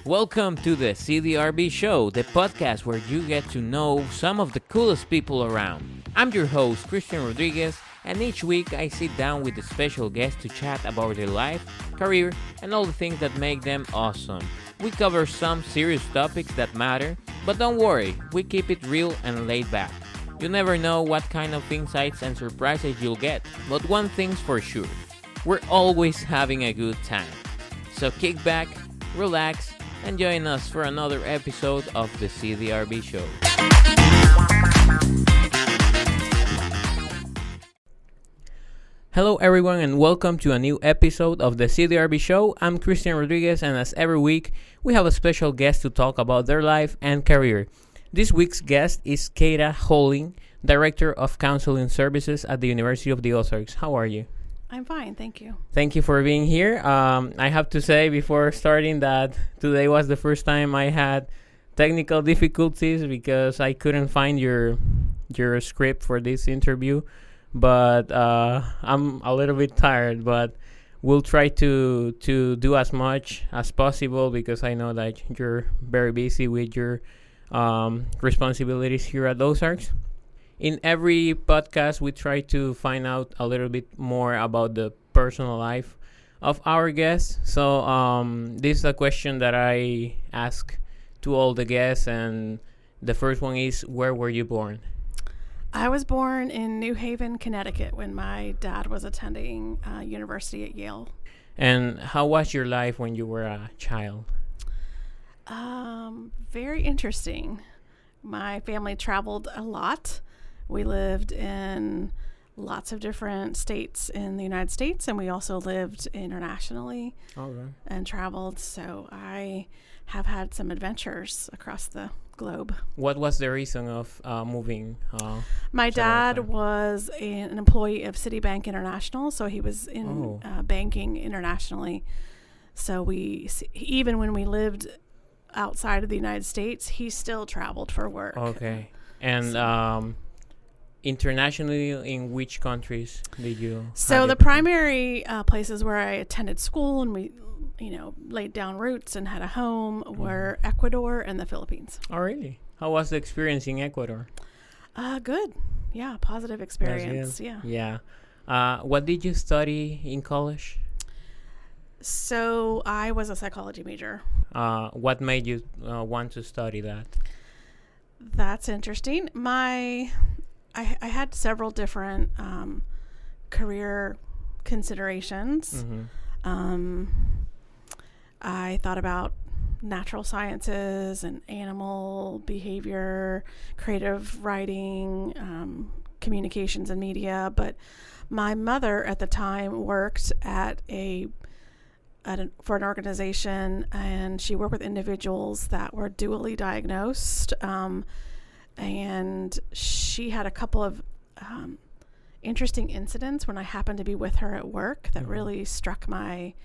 Welcome to the CDRB Show, the podcast where you get to know some of the coolest people around. I'm your host, Christian Rodriguez, and each week I sit down with a special guest to chat about their life, career, and all the things that make them awesome. We cover some serious topics that matter, but don't worry, we keep it real and laid back. You never know what kind of insights and surprises you'll get, but one thing's for sure, we're always having a good time. So kick back, relax, and join us for another episode of the CDRB Show. Hello everyone and welcome to a new episode of the CDRB Show. I'm Christian Rodriguez, and as every week, we have a special guest to talk about their life and career. This week's guest is Kaethe Hoehling, Director of Counseling Services at the University of the Ozarks. How are you? I'm fine, thank you. Thank you for being here. I have to say before starting that today was the first time I had technical difficulties because I couldn't find your script for this interview. But I'm a little bit tired, but we'll try to do as much as possible because I know that you're very busy with your responsibilities here at Ozarks. In every podcast, we try to find out a little bit more about the personal life of our guests. So this is a question that I ask to all the guests, and the first one is, where were you born? I was born in New Haven, Connecticut, when my dad was attending university at Yale. And how was your life when you were a child? Very interesting. My family traveled a lot. We lived in lots of different states in the United States, and we also lived internationally and traveled. So I have had some adventures across the globe. What was the reason of moving? My dad was an employee of Citibank International, so he was in banking internationally. So even when we lived outside of the United States, he still traveled for work. Okay. And internationally, in which countries did you? So the primary places where I attended school and we, laid down roots and had a home were Ecuador and the Philippines. Oh, really? How was the experience in Ecuador? Good. Yeah, positive experience. Yeah. What did you study in college? So I was a psychology major. What made you want to study that? That's interesting. I had several different career considerations. I thought about natural sciences and animal behavior, creative writing, communications and media. But my mother at the time worked for an organization, and she worked with individuals that were dually diagnosed. And she had a couple of interesting incidents when I happened to be with her at work that really struck my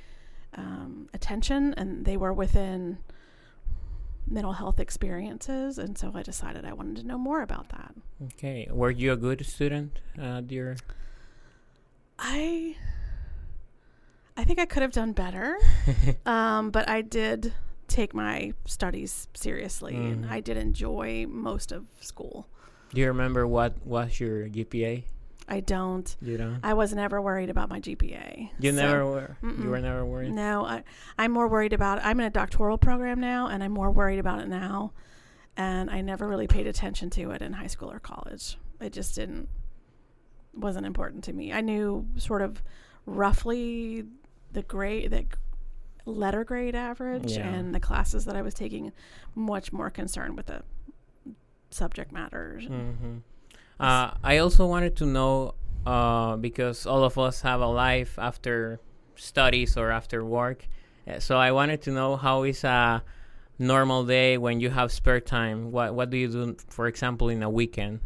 attention, and they were within mental health experiences, and so I decided I wanted to know more about that. Okay. Were you a good student, dear? I think I could have done better, but I did take my studies seriously, and I did enjoy most of school. Do you remember what was your GPA? I don't. You don't? I was never worried about my GPA. Never were? You were never worried? No, I'm more worried about it. I'm in a doctoral program now, and I'm more worried about it now, and I never really paid attention to it in high school or college. It just wasn't important to me. I knew sort of roughly the letter grade average and the classes that I was taking, much more concerned with the subject matters. I also wanted to know, because all of us have a life after studies or after work, so I wanted to know, how is a normal day when you have spare time? What do you do, for example, in a weekend?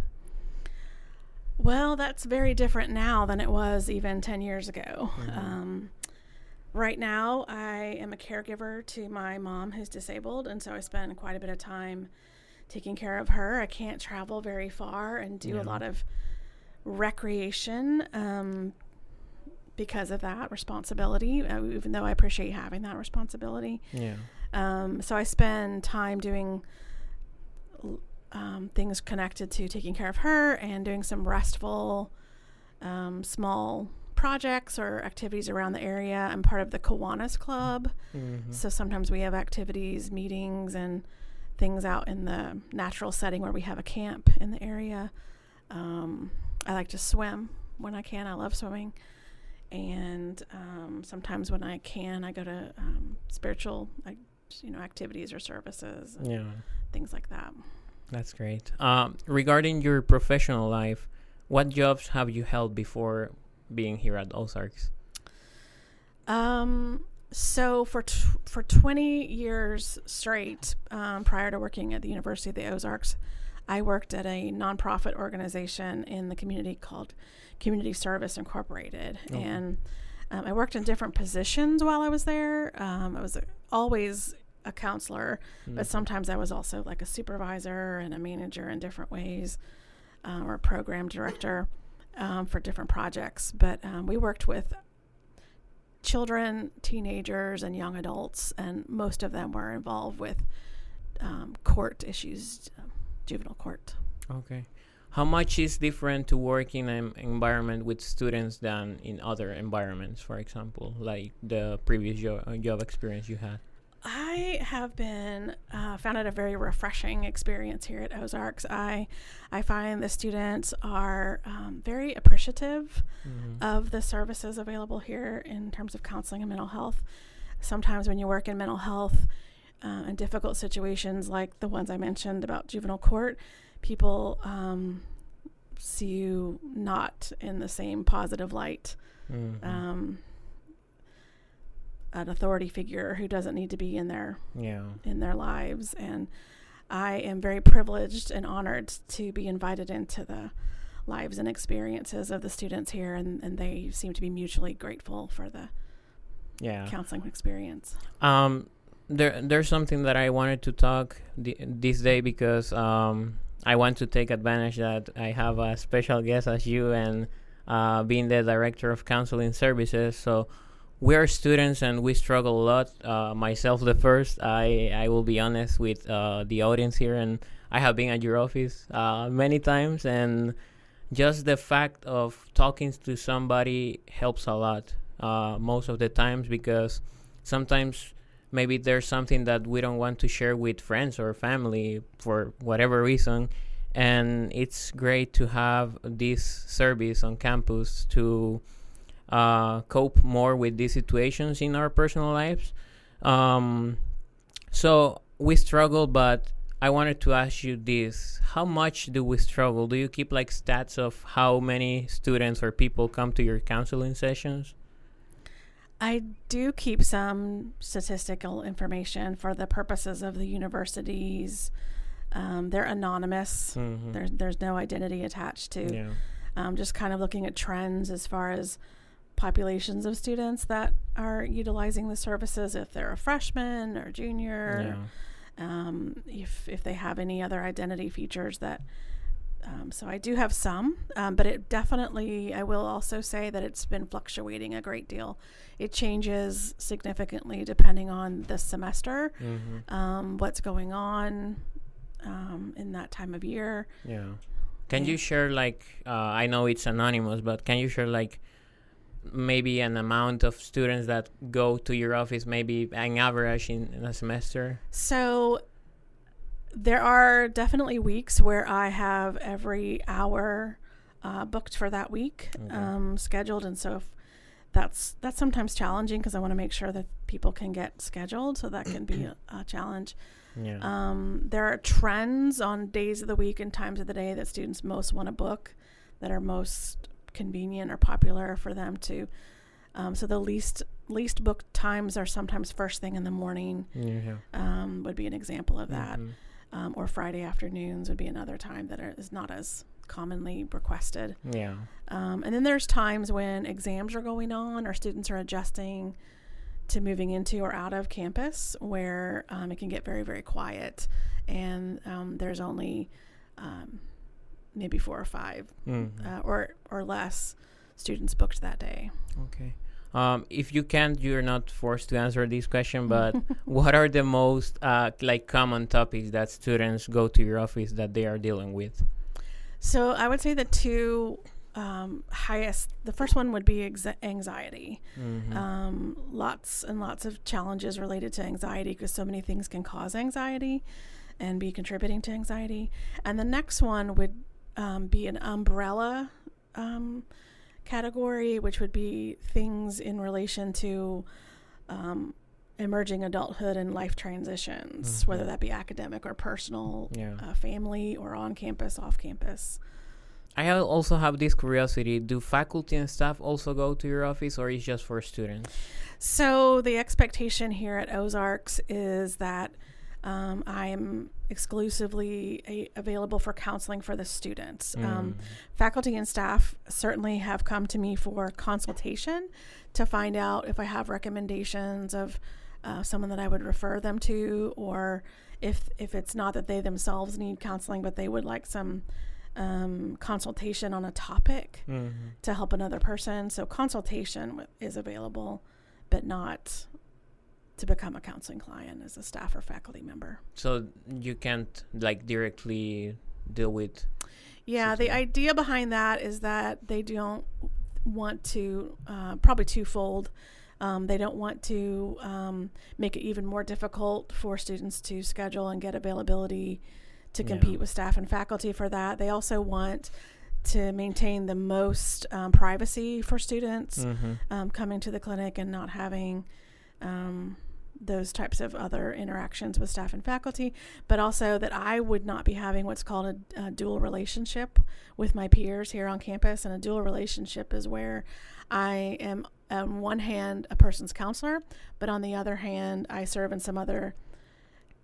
Well, that's very different now than it was even 10 years ago. Right now, I am a caregiver to my mom who's disabled, and so I spend quite a bit of time taking care of her. I can't travel very far and do a lot of recreation because of that responsibility, even though I appreciate having that responsibility. So I spend time doing things connected to taking care of her and doing some restful small projects or activities around the area. I'm part of the Kiwanis Club. So sometimes we have activities, meetings, and things out in the natural setting where we have a camp in the area. I like to swim when I can. I love swimming. And sometimes when I can, I go to spiritual activities or services, things like that. That's great. Regarding your professional life, what jobs have you held before being here at Ozarks? So for 20 years straight, prior to working at the University of the Ozarks, I worked at a nonprofit organization in the community called Community Service Incorporated. And I worked in different positions while I was there. I was always a counselor, but sometimes I was also like a supervisor and a manager in different ways, or a program director for different projects. But we worked with children, teenagers, and young adults, and most of them were involved with court issues, juvenile court. Okay. How much is different to work in an environment with students than in other environments, for example, like the previous job experience you had? I have been found it a very refreshing experience here at Ozarks. I find the students are very appreciative of the services available here in terms of counseling and mental health. Sometimes when you work in mental health in difficult situations like the ones I mentioned about juvenile court, people see you not in the same positive light. An authority figure who doesn't need to be in their lives. And I am very privileged and honored to be invited into the lives and experiences of the students here, and they seem to be mutually grateful for the counseling experience. There's something that I wanted to talk this day because I want to take advantage that I have a special guest as you and being the director of counseling services. So we are students and we struggle a lot. Myself the first. I will be honest with the audience here, and I have been at your office many times, and just the fact of talking to somebody helps a lot most of the times, because sometimes maybe there's something that we don't want to share with friends or family for whatever reason, and it's great to have this service on campus to cope more with these situations in our personal lives. So we struggle, but I wanted to ask you this. How much do we struggle? Do you keep like stats of how many students or people come to your counseling sessions? I do keep some statistical information for the purposes of the universities. They're anonymous. There's no identity attached to. Just kind of looking at trends as far as populations of students that are utilizing the services, if they're a freshman or junior, if they have any other identity features that. So I do have some, but it definitely, I will also say that it's been fluctuating a great deal. It changes significantly depending on the semester, what's going on in that time of year. Can you share I know it's anonymous, but can you share maybe an amount of students that go to your office, maybe an average in a semester? So there are definitely weeks where I have every hour booked for that week, scheduled, and so that's sometimes challenging because I want to make sure that people can get scheduled, so that can be a challenge. There are trends on days of the week and times of the day that students most want to book, that are most convenient or popular for them to. So the least booked times are sometimes first thing in the morning. Would be an example of that. Or Friday afternoons would be another time that is not as commonly requested. And then there's times when exams are going on or students are adjusting to moving into or out of campus, where it can get very, very quiet, and there's only maybe 4 or 5 or less students booked that day. Okay. If you can't, you're not forced to answer this question, but what are the most like common topics that students go to your office that they are dealing with? So I would say the two highest, the first one would be anxiety. Lots and lots of challenges related to anxiety because so many things can cause anxiety and be contributing to anxiety. And the next one would be an umbrella category, which would be things in relation to emerging adulthood and life transitions, whether that be academic or personal, family, or on campus, off campus. I also have this curiosity. Do faculty and staff also go to your office, or is it just for students? So the expectation here at Ozarks is that I'm exclusively available for counseling for the students. Faculty and staff certainly have come to me for consultation to find out if I have recommendations of someone that I would refer them to, or if it's not that they themselves need counseling, but they would like some consultation on a topic to help another person. So consultation is available, but not to become a counseling client as a staff or faculty member. So you can't like directly deal with. Yeah, the idea behind that is that they don't want to, probably twofold. They don't want to make it even more difficult for students to schedule and get availability to compete with staff and faculty for that. They also want to maintain the most privacy for students coming to the clinic and not having those types of other interactions with staff and faculty, but also that I would not be having what's called a dual relationship with my peers here on campus. And a dual relationship is where I am, on one hand, a person's counselor, but on the other hand, I serve in some other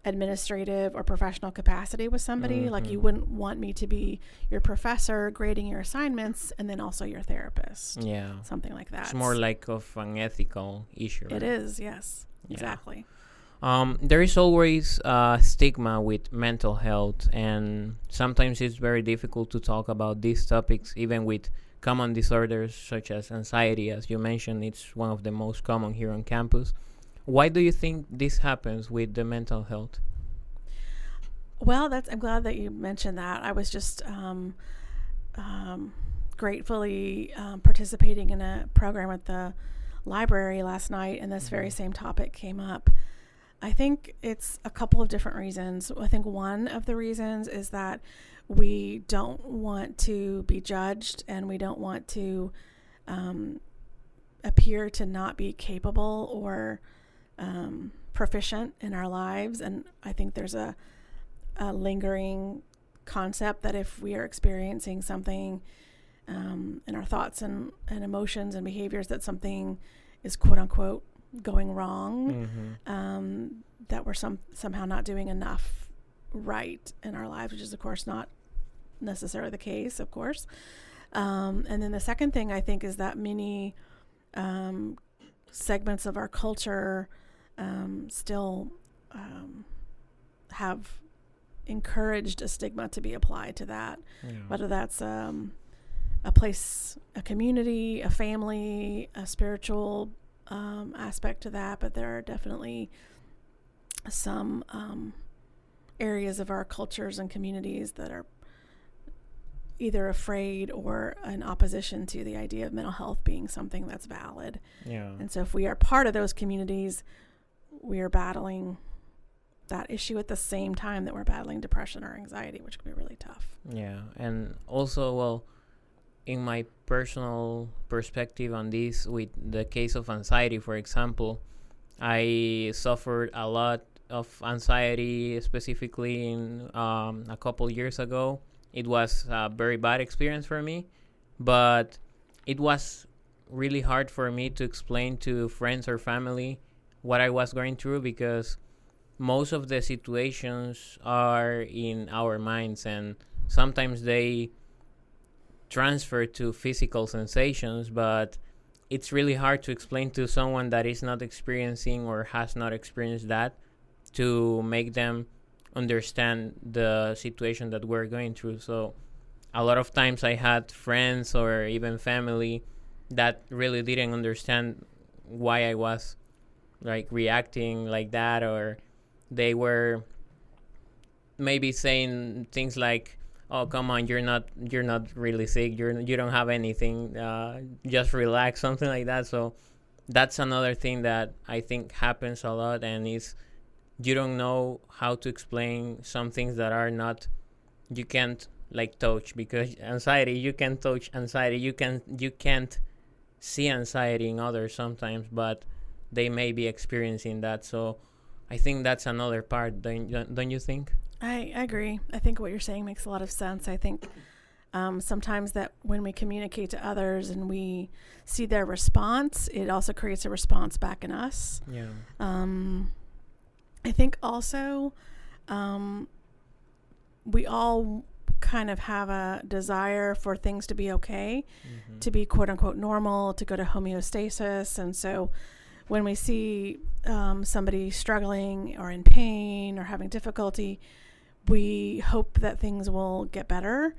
administrative or professional capacity with somebody. Like, you wouldn't want me to be your professor grading your assignments and then also your therapist. Yeah. Something like that. It's more like of an ethical issue. It is, yes. Exactly. There is always stigma with mental health, and sometimes it's very difficult to talk about these topics, even with common disorders such as anxiety. As you mentioned, it's one of the most common here on campus. Why do you think this happens with the mental health? Well, I'm glad that you mentioned that. I was just gratefully participating in a program at the library last night, and this very same topic came up. I think it's a couple of different reasons. I think one of the reasons is that we don't want to be judged, and we don't want to appear to not be capable or proficient in our lives. And I think there's a lingering concept that if we are experiencing something in our thoughts and emotions and behaviors, that something is quote unquote going wrong, that we're somehow not doing enough right in our lives, which is of course not necessarily the case, of course. And then the second thing I think is that many segments of our culture still have encouraged a stigma to be applied to that, whether that's a place, a community, a family, a spiritual aspect to that. But there are definitely some areas of our cultures and communities that are either afraid or in opposition to the idea of mental health being something that's valid. And so if we are part of those communities, we are battling that issue at the same time that we're battling depression or anxiety, which can be really tough. And also, well, in my personal perspective on this, with the case of anxiety, for example, I suffered a lot of anxiety, specifically in a couple years ago. It was a very bad experience for me, but it was really hard for me to explain to friends or family what I was going through, because most of the situations are in our minds, and sometimes they transfer to physical sensations, but it's really hard to explain to someone that is not experiencing or has not experienced that, to make them understand the situation that we're going through. So a lot of times I had friends or even family that really didn't understand why I was like reacting like that, or they were maybe saying things like, "Oh, come on, you're not really sick. You don't have anything. Just relax," something like that. So that's another thing that I think happens a lot, and is you don't know how to explain some things that are not, you can't like touch, because anxiety, you can touch anxiety, you can't see anxiety in others sometimes, but they may be experiencing that. So I think that's another part. Don't you think? I agree. I think what you're saying makes a lot of sense. I think sometimes that when we communicate to others and we see their response, it also creates a response back in us. Yeah. I think also we all kind of have a desire for things to be okay, to be quote unquote normal, to go to homeostasis. And so when we see somebody struggling or in pain or having difficulty, we hope that things will get better,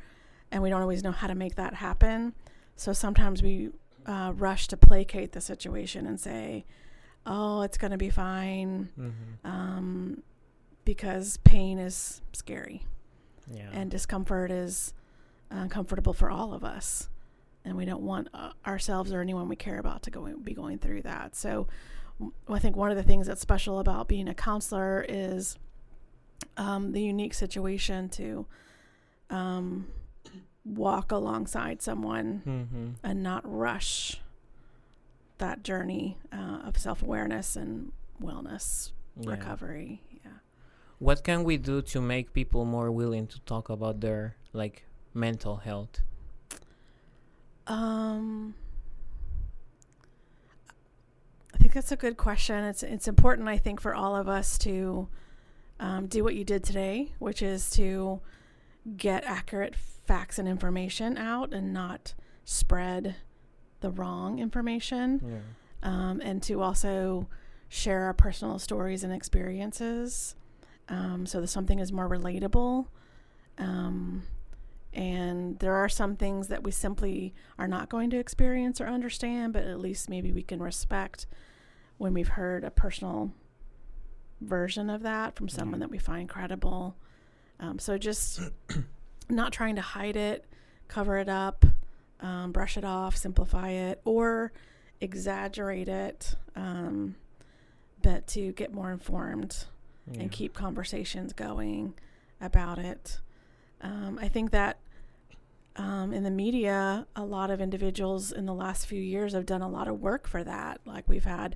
and we don't always know how to make that happen. So sometimes we rush to placate the situation and say, "Oh, it's going to be fine," because pain is scary, and discomfort is uncomfortable for all of us, and we don't want ourselves or anyone we care about to be going through that. So I think one of the things that's special about being a counselor is the unique situation to walk alongside someone and not rush that journey of self-awareness and wellness, recovery. What can we do to make people more willing to talk about their like mental health? I think that's a good question. It's important, I think, for all of us to do what you did today, which is to get accurate facts and information out and not spread the wrong information, and to also share our personal stories and experiences, so that something is more relatable. And there are some things that we simply are not going to experience or understand, but at least maybe we can respect when we've heard a personal version of that from someone that we find credible. So just not trying to hide it, cover it up, brush it off, simplify it, or exaggerate it, but to get more informed and keep conversations going about it. I think that in the media, a lot of individuals in the last few years have done a lot of work for that. Like we've had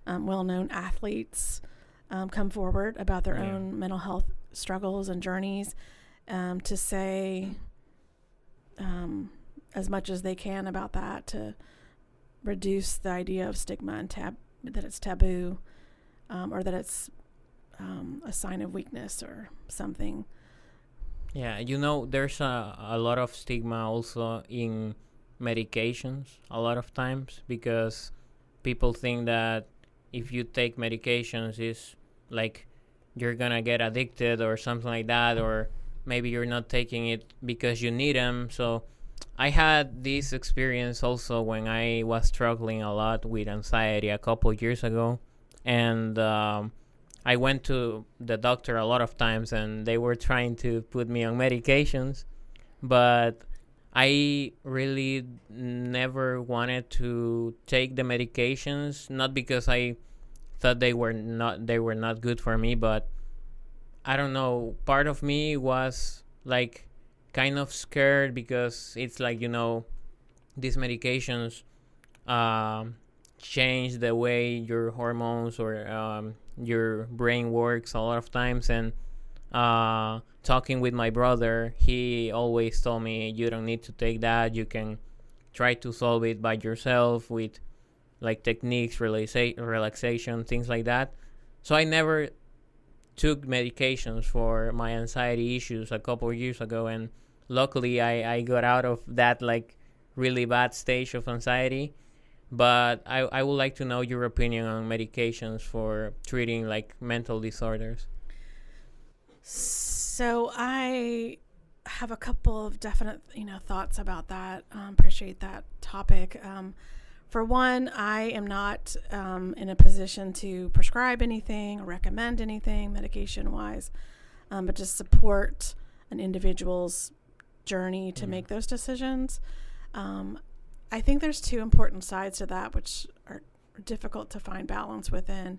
well-known athletes come forward about their own mental health struggles and journeys, to say as much as they can about that, to reduce the idea of stigma and that it's taboo, or that it's a sign of weakness or something. Yeah, there's a lot of stigma also in medications a lot of times, because people think that if you take medications, it's like you're gonna get addicted or something like that, or maybe you're not taking it because you need them. So I had this experience also when I was struggling a lot with anxiety a couple years ago, and I went to the doctor a lot of times, and they were trying to put me on medications, but I really never wanted to take the medications, not because I thought they were not good for me, but I don't know, part of me was like kind of scared, because it's like, these medications change the way your hormones or your brain works a lot of times. And talking with my brother, he always told me, you don't need to take that, you can try to solve it by yourself with like techniques, relaxation, things like that. So I never took medications for my anxiety issues a couple of years ago, and luckily I got out of that like really bad stage of anxiety. But I would like to know your opinion on medications for treating like mental disorders. So I have a couple of definite, thoughts about that. Appreciate that topic. For one, I am not in a position to prescribe anything or recommend anything medication-wise, but just support an individual's journey to make those decisions. I think there's two important sides to that, which are difficult to find balance within.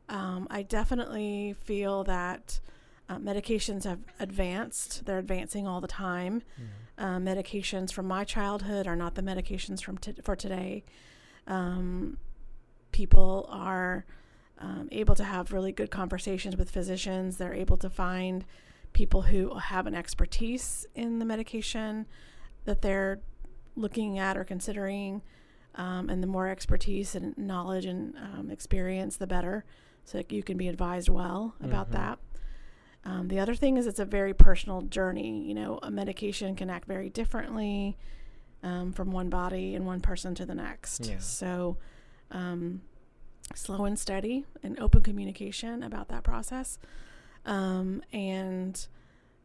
I definitely feel that medications have advanced. They're advancing all the time. Medications from my childhood are not the medications for today. People are able to have really good conversations with physicians. They're able to find people who have an expertise in the medication that they're looking at or considering. And the more expertise and knowledge and experience, the better. So that you can be advised well about that. The other thing is it's a very personal journey. You know, a medication can act very differently from one body and one person to the next. Yeah. So slow and steady and open communication about that process. And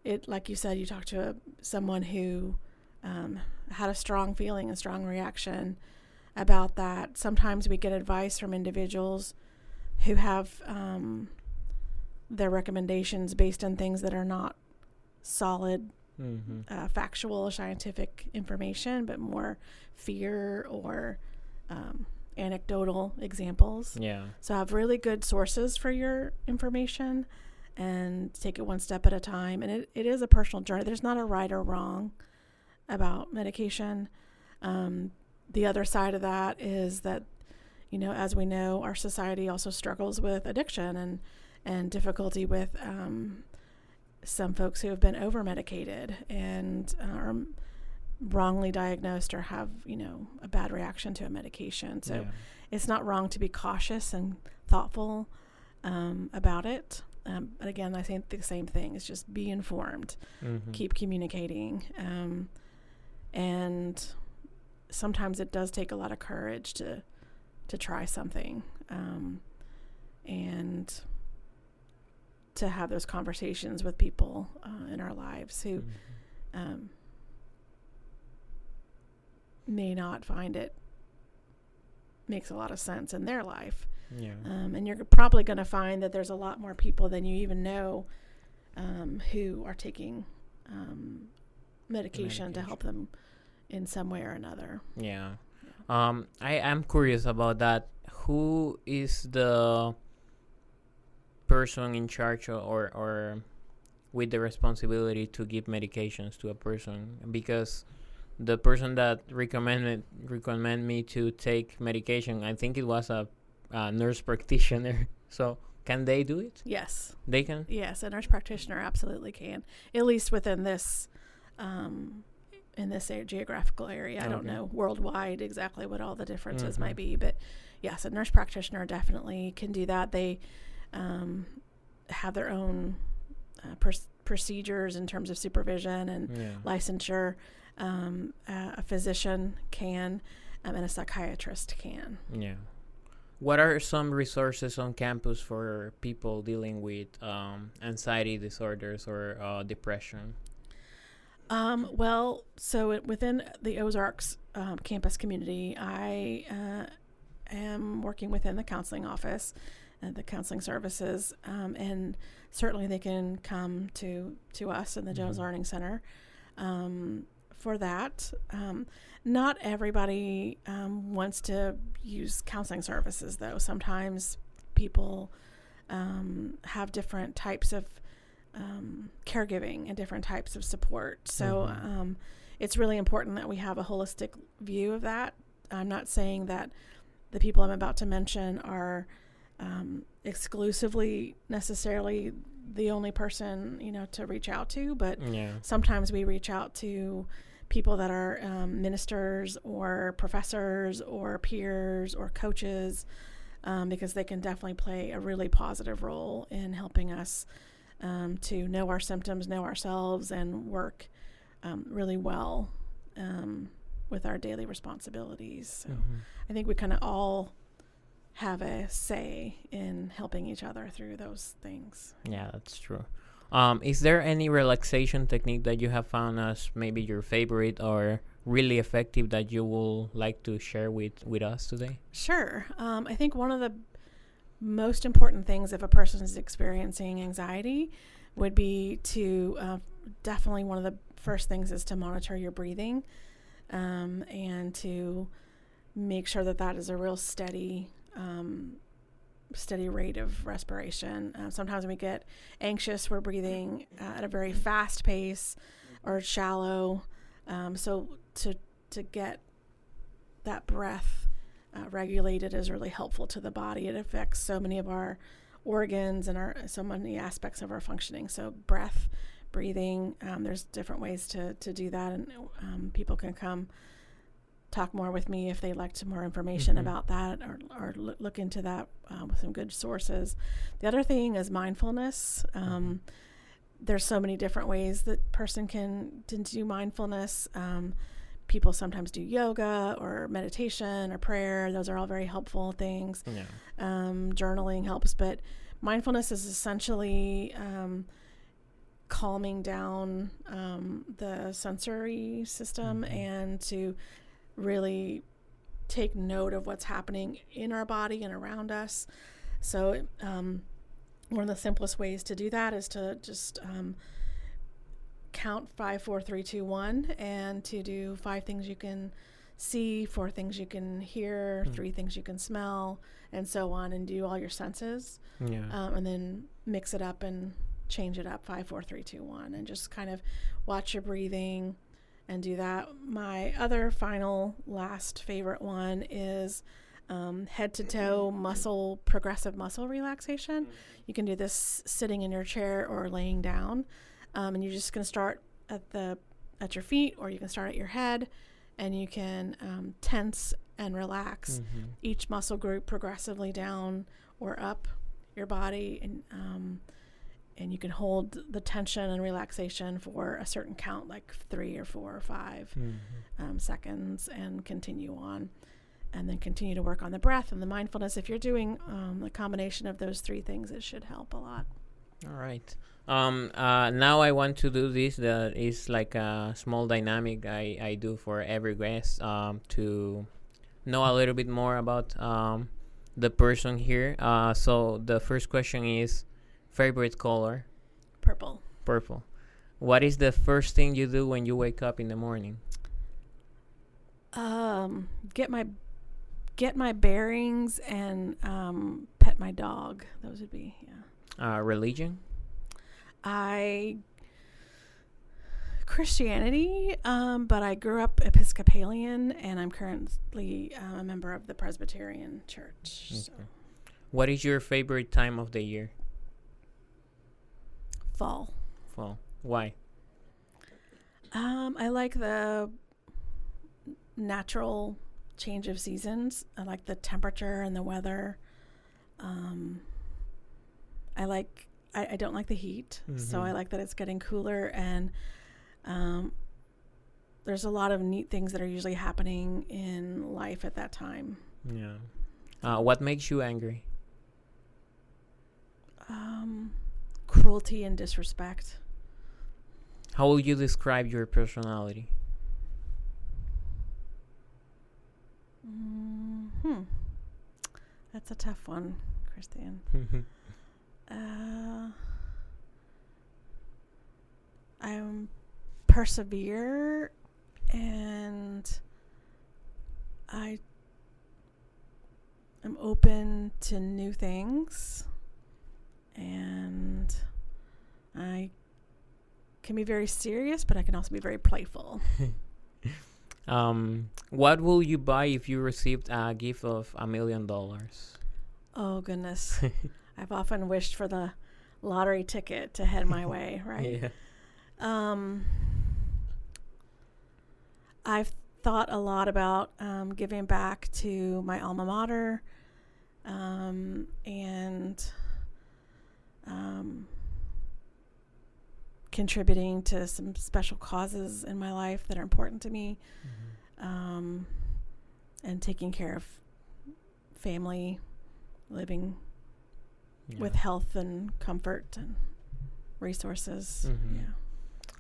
it, like you said, you talked to someone who had a strong feeling, a strong reaction about that. Sometimes we get advice from individuals who have their recommendations based on things that are not solid, factual, scientific information, but more fear or anecdotal examples. Yeah. So have really good sources for your information and take it one step at a time. And it is a personal journey. There's not a right or wrong about medication. The other side of that is that, you know, as we know, our society also struggles with addiction and difficulty with some folks who have been over-medicated and are wrongly diagnosed or have, you know, a bad reaction to a medication. So it's not wrong to be cautious and thoughtful about it. But again, I think the same thing is just be informed, keep communicating. And sometimes it does take a lot of courage to try something and to have those conversations with people in our lives who may not find it makes a lot of sense in their life. Yeah. And you're probably going to find that there's a lot more people than you even know who are taking medication to help them in some way or another. Yeah. I am curious about that. Who is the person in charge or with the responsibility to give medications to a person? Because the person that recommend me to take medication, I think it was a nurse practitioner. So can they do it? Yes. They can? Yes, a nurse practitioner absolutely can, at least within this in this geographical area. I don't know worldwide exactly what all the differences might be, but yes, a nurse practitioner definitely can do that. They have their own procedures in terms of supervision and licensure. A physician can, and a psychiatrist can. Yeah. What are some resources on campus for people dealing with anxiety disorders or depression? Well, so within the Ozarks campus community, I am working within the counseling office and the counseling services, and certainly they can come to us in the Jones Learning Center for that. Not everybody wants to use counseling services, though. Sometimes people have different types of caregiving and different types of support. So it's really important that we have a holistic view of that. I'm not saying that the people I'm about to mention are exclusively necessarily the only person, you know, to reach out to, but sometimes we reach out to people that are ministers or professors or peers or coaches because they can definitely play a really positive role in helping us to know our symptoms, know ourselves, and work really well with our daily responsibilities. So I think we kind of all have a say in helping each other through those things. Yeah, that's true. Is there any relaxation technique that you have found as maybe your favorite or really effective that you would like to share with us today? Sure. I think one of the most important things if a person is experiencing anxiety would be to definitely one of the first things is to monitor your breathing, and to make sure that that is a real steady rate of respiration. Sometimes when we get anxious, we're breathing at a very fast pace or shallow. So to get that breath regulated is really helpful to the body. It affects so many of our organs and so many aspects of our functioning. So breathing, there's different ways to do that, and people can come talk more with me if they'd like more information about that, or look into that with some good sources. The other thing is mindfulness. There's so many different ways that person can do mindfulness. People sometimes do yoga or meditation or prayer. Those are all very helpful things. Yeah. Journaling helps, but mindfulness is essentially calming down the sensory system and to really take note of what's happening in our body and around us. So one of the simplest ways to do that is to just count 5, 4, 3, 2, 1, and to do 5 things you can see, 4 things you can hear, 3 things you can smell, and so on, and do all your senses. Yeah. And then mix it up and change it up, 5, 4, 3, 2, 1, and just kind of watch your breathing and do that. My other last favorite one is head to toe progressive muscle relaxation. You can do this sitting in your chair or laying down. And you're just going to start at your feet, or you can start at your head, and you can tense and relax each muscle group progressively down or up your body, and you can hold the tension and relaxation for a certain count, like 3 or 4 or 5 seconds, and continue on, and then continue to work on the breath and the mindfulness. If you're doing the combination of those 3 things, it should help a lot. All right. Now I want to do this. That is like a small dynamic I do for every guest to know a little bit more about the person here. So the first question is favorite color. Purple. Purple. What is the first thing you do when you wake up in the morning? Get my bearings and pet my dog. Those would be, yeah. Religion? Christianity, but I grew up Episcopalian, and I'm currently a member of the Presbyterian Church. Okay. So. What is your favorite time of the year? Fall. Fall. Why? I like the natural change of seasons. I like the temperature and the weather. I don't like the heat, so I like that it's getting cooler, and there's a lot of neat things that are usually happening in life at that time. Yeah. What makes you angry? Cruelty and disrespect. How will you describe your personality? That's a tough one, Christian. I persevere, and I am open to new things, and I can be very serious, but I can also be very playful. What will you buy if you received a gift of $1 million? Oh, goodness. I've often wished for the lottery ticket to head my way, right? Yeah. I've thought a lot about giving back to my alma mater, and contributing to some special causes in my life that are important to me, and taking care of family, living with health and comfort. And resources. Mm-hmm.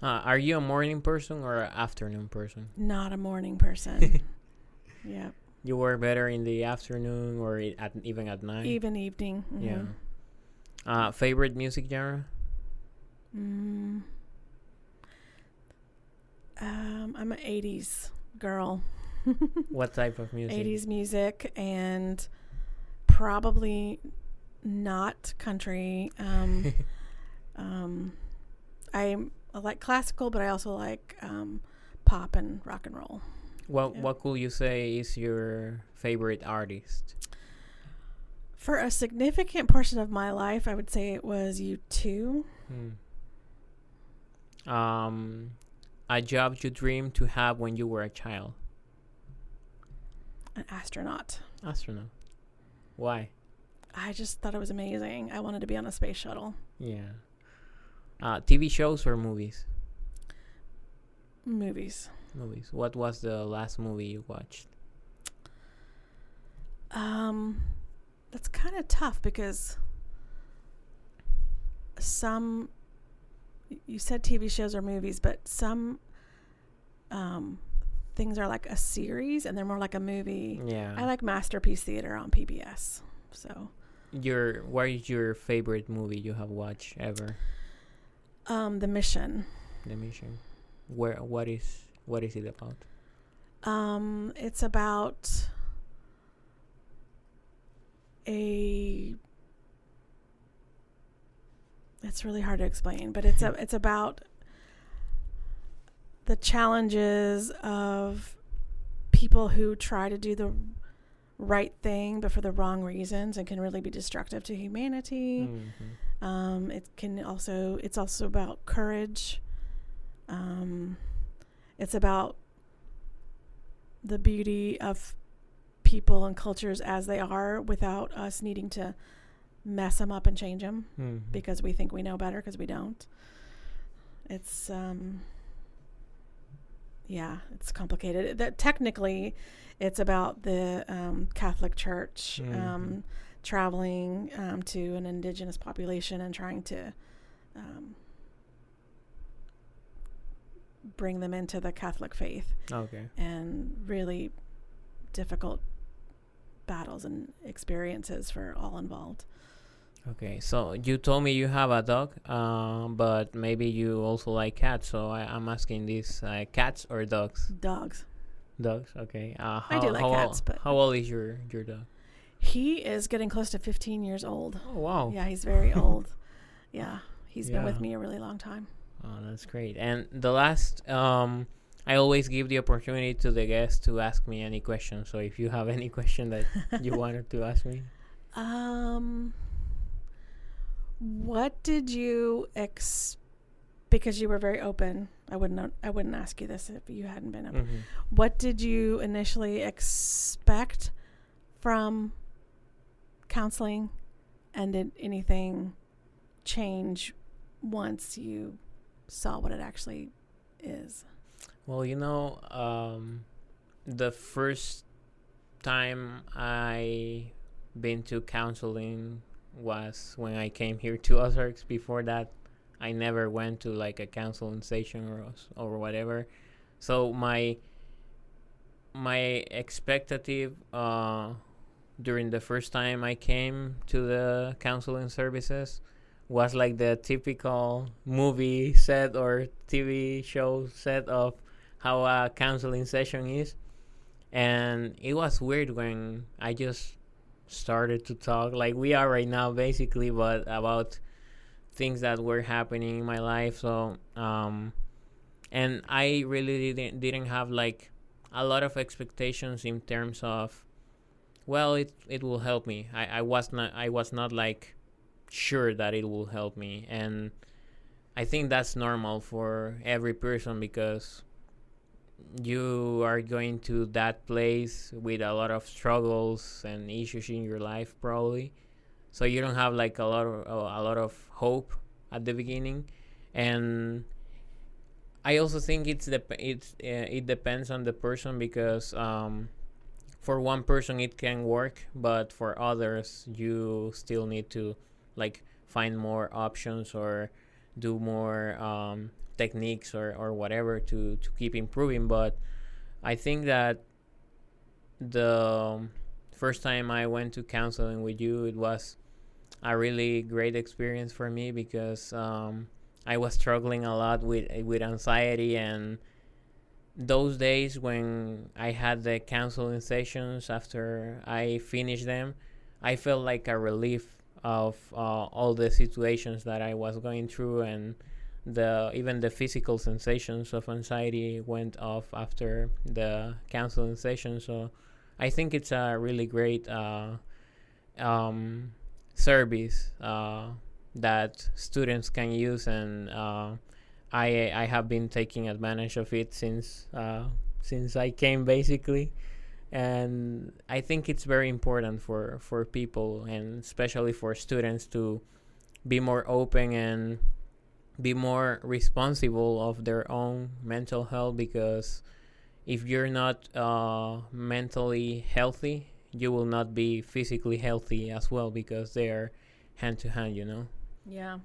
Yeah. Are you a morning person or an afternoon person? Not a morning person. Yeah. You work better in the afternoon or even at night? Even evening. Mm-hmm. Yeah. Favorite music genre? I'm an 80s girl. What type of music? 80s music, and probably not country. I like classical, but I also like pop and rock and roll. What could you say is your favorite artist? For a significant portion of my life, I would say it was U2. A job you dreamed to have when you were a child? An astronaut. Astronaut. Why? I just thought it was amazing. I wanted to be on a space shuttle. Yeah. TV shows or movies? Movies. Movies. What was the last movie you watched? That's kind of tough because you said TV shows or movies, but some things are like a series and they're more like a movie. Yeah. I like Masterpiece Theater on PBS. So what is your favorite movie you have watched ever? The Mission. The Mission. What is it about? It's about it's really hard to explain, but it's about the challenges of people who try to do the right thing but for the wrong reasons and can really be destructive to humanity. Mm-hmm. It's also about courage. It's about the beauty of people and cultures as they are without us needing to mess them up and change them because we think we know better, because we don't. It's it's complicated. That technically it's about the Catholic Church traveling to an indigenous population and trying to bring them into the Catholic faith. Okay. And really difficult battles and experiences for all involved. Okay, so you told me you have a dog, but maybe you also like cats. So I'm asking this: cats or dogs? Dogs. Dogs. Okay. I do like cats, but how old is your dog? He is getting close to 15 years old. Oh wow! Yeah, he's very old. Yeah, he's been with me a really long time. Oh, that's great. And the last, I always give the opportunity to the guests to ask me any question. So if you have any question that you wanted to ask me, what did you because you were very open. I wouldn't ask you this if you hadn't been open. Mm-hmm. What did you initially expect from counseling, and did anything change once you saw what it actually is? Well, the first time I been to counseling was when I came here to Ozarks. Before that, I never went to like a counseling session or whatever. So my expectative during the first time I came to the counseling services was like the typical movie set or TV show set of how a counseling session is. And it was weird when I just started to talk like we are right now basically, but about things that were happening in my life. So and I really didn't have like a lot of expectations in terms of, well, it will help me. I was not like sure that it will help me, and I think that's normal for every person because you are going to that place with a lot of struggles and issues in your life probably, so you don't have like a lot of hope at the beginning. And I also think it depends on the person because for one person it can work, but for others you still need to like find more options or do more techniques or whatever to keep improving. But I think that the first time I went to counseling with you, it was a really great experience for me because I was struggling a lot with anxiety, and those days when I had the counseling sessions, after I finished them, I felt like a relief of all the situations that I was going through, and even the physical sensations of anxiety went off after the counseling session. So I think it's a really great service that students can use, and I have been taking advantage of it since I came, basically. And I think it's very important for people, and especially for students, to be more open and be more responsible of their own mental health, because if you're not mentally healthy, you will not be physically healthy as well, because they are hand to hand, Yeah.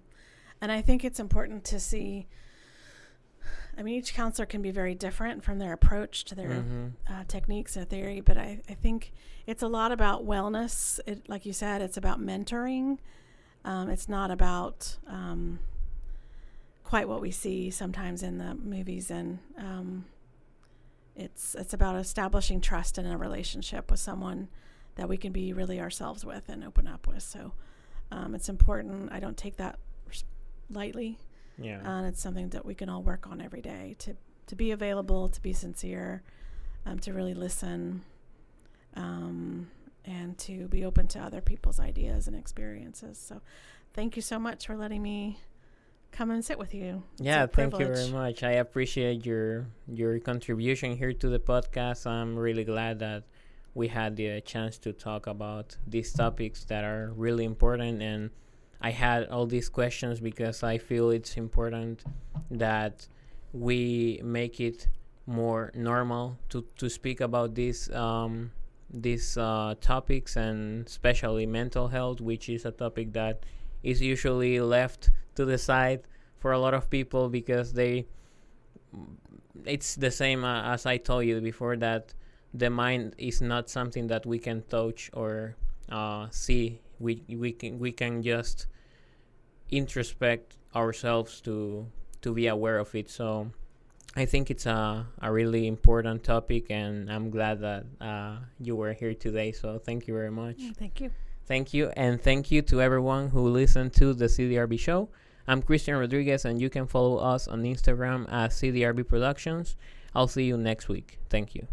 And I think it's important to see, I mean, each counselor can be very different from their approach to their techniques and theory, but I think it's a lot about wellness. Like you said, it's about mentoring. It's not about quite what we see sometimes in the movies, and it's about establishing trust in a relationship with someone that we can be really ourselves with and open up with. So it's important. I don't take that lightly. Yeah. And it's something that we can all work on every day, to be available, to be sincere, to really listen, and to be open to other people's ideas and experiences. So thank you so much for letting me come and sit with you. Yeah, thank you very much. I appreciate your contribution here to the podcast. I'm really glad that we had the chance to talk about these topics that are really important, and I had all these questions because I feel it's important that we make it more normal to speak about these topics, and especially mental health, which is a topic that is usually left to the side for a lot of people, because it's the same as I told you before, that the mind is not something that we can touch or see. We can just introspect ourselves to be aware of it. So I think it's a really important topic, and I'm glad that you were here today. So thank you very much. Thank you. Thank you, and thank you to everyone who listened to the CDRB show. I'm Christian Rodriguez, and you can follow us on Instagram at CDRB Productions. I'll see you next week. Thank you.